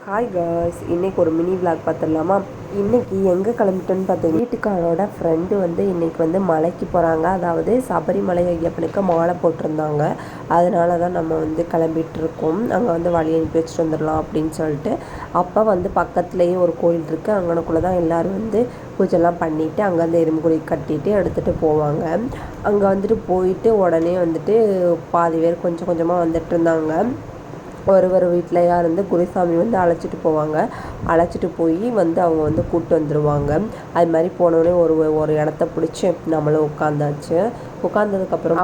Hi girls, இன்றைக்கி ஒரு mini vlog பார்த்துடலாமா? இன்றைக்கி எங்கே கிளம்பிட்டோன்னு பார்த்தீங்க, வீட்டுக்காரோட ஃப்ரெண்டு இன்றைக்கி மலைக்கு போகிறாங்க. அதாவது சபரிமலை ஐயப்பனுக்கு மாலை போட்டிருந்தாங்க. அதனால தான் நம்ம கிளம்பிகிட்ருக்கோம். அங்கே வழி அனுப்பி வச்சுட்டு வந்துடலாம் அப்படின்னு சொல்லிட்டு. அப்போ பக்கத்துலேயே ஒரு கோயில் இருக்குது. அங்கனக்குள்ளே தான் எல்லோரும் பூஜைலாம் பண்ணிவிட்டு அங்கேருந்து எறும்புக்குடி கட்டிட்டு எடுத்துகிட்டு போவாங்க. அங்கே போயிட்டு உடனே பாதி பேர் கொஞ்சம் கொஞ்சமாக வந்துட்டு இருந்தாங்க. ஒரு வீட்டிலையா குருசாமி அழைச்சிட்டு போவாங்க. அழைச்சிட்டு போய் அவங்க கூப்பிட்டு வந்துடுவாங்க. அது மாதிரி போனோடனே ஒரு இடத்த பிடிச்சி நம்மளும் உட்காந்தாச்சு.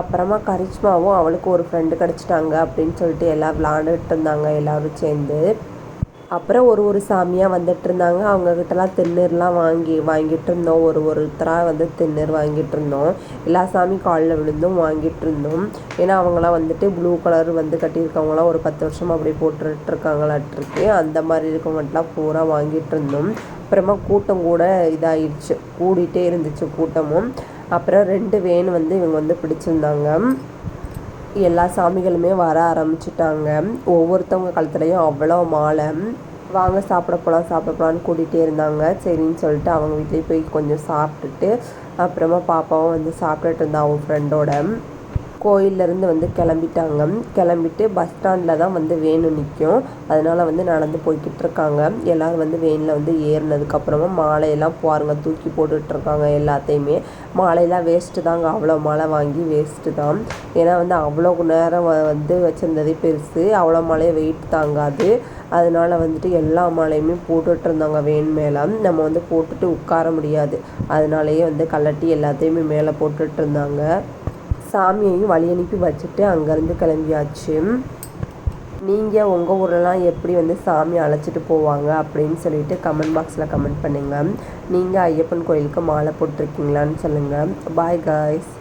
அப்புறமா கரிஷ்மாவும் அவளுக்கு ஒரு ஃப்ரெண்டு கிடச்சிட்டாங்க அப்படின்னு சொல்லிட்டு எல்லாம் விளாண்டுட்டு இருந்தாங்க எல்லோரும் சேர்ந்து. அப்புறம் ஒரு சாமியாக வந்துட்டு இருந்தாங்க. அவங்கக்கிட்டலாம் திருநீர்லாம் வாங்கிட்டு இருந்தோம். ஒருத்தராக திருநீர் வாங்கிட்டு இருந்தோம். எல்லா சாமி காலில் விழுந்தும் வாங்கிட்டு இருந்தோம். ஏன்னா அவங்களாம் ப்ளூ கலர் கட்டியிருக்கவங்களாம் ஒரு 10 வருஷமாக அப்படி போட்டுருக்காங்களாட்டிருக்கு. அந்த மாதிரி இருக்கவங்கட்டெலாம் பூரா வாங்கிட்டு இருந்தோம். அப்புறமா கூட்டம் கூட இதாகிடுச்சு, கூடிகிட்டே இருந்துச்சு கூட்டமும். அப்புறம் 2 வேன் இவங்க பிடிச்சிருந்தாங்க. எல்லா சாமிகளுமே வர ஆரம்பிச்சிட்டாங்க. ஒவ்வொருத்தவங்க கழுத்துலையும் அவ்வளோ மாலை. வாங்க சாப்பிட போகலான்னு கூட்டிகிட்டே இருந்தாங்க. சரின்னு சொல்லிட்டு அவங்க வீட்லேயே போய் கொஞ்சம் சாப்பிட்டுட்டு அப்புறமா பாப்பாவும் சாப்பிட்டுட்டு இருந்தா அவன் ஃப்ரெண்டோட. கோயிலேருந்து கிளம்பிட்டாங்க. கிளம்பிட்டு பஸ் ஸ்டாண்டில் தான் வேன் நிற்கும். அதனால் நடந்து போய்கிட்டு இருக்காங்க. எல்லோரும் வேனில் ஏறினதுக்கப்புறமா மாலையெல்லாம் பாருங்கள் தூக்கி போட்டுட்ருக்காங்க. எல்லாத்தையுமே மாலையெல்லாம் வேஸ்ட்டு தாங்க. அவ்வளோ மாலை வாங்கி வேஸ்ட்டு தான். ஏன்னா அவ்வளோ நேரம் வச்சுருந்ததே பெருசு. அவ்வளோ மாலையை வெயிட் தாங்காது. அதனால் எல்லா மாலையுமே போட்டுட்டு இருந்தாங்க வேன் மேலே. நம்ம போட்டுட்டு உட்கார முடியாது. அதனாலேயே கலட்டி எல்லாத்தையுமே மேலே போட்டுட்டு இருந்தாங்க. சாமியையும் வழி அனுப்பி வச்சுட்டு அங்கேருந்து கிளம்பியாச்சு. நீங்கள் உங்கள் ஊரெலாம் எப்படி சாமி அழைச்சிட்டு போவாங்க அப்படின்னு சொல்லிட்டு கமெண்ட் பாக்ஸில் கமெண்ட் பண்ணுங்கள். நீங்கள் ஐயப்பன் கோயிலுக்கு மாலை போட்டிருக்கீங்களான்னு சொல்லுங்கள். Bye guys.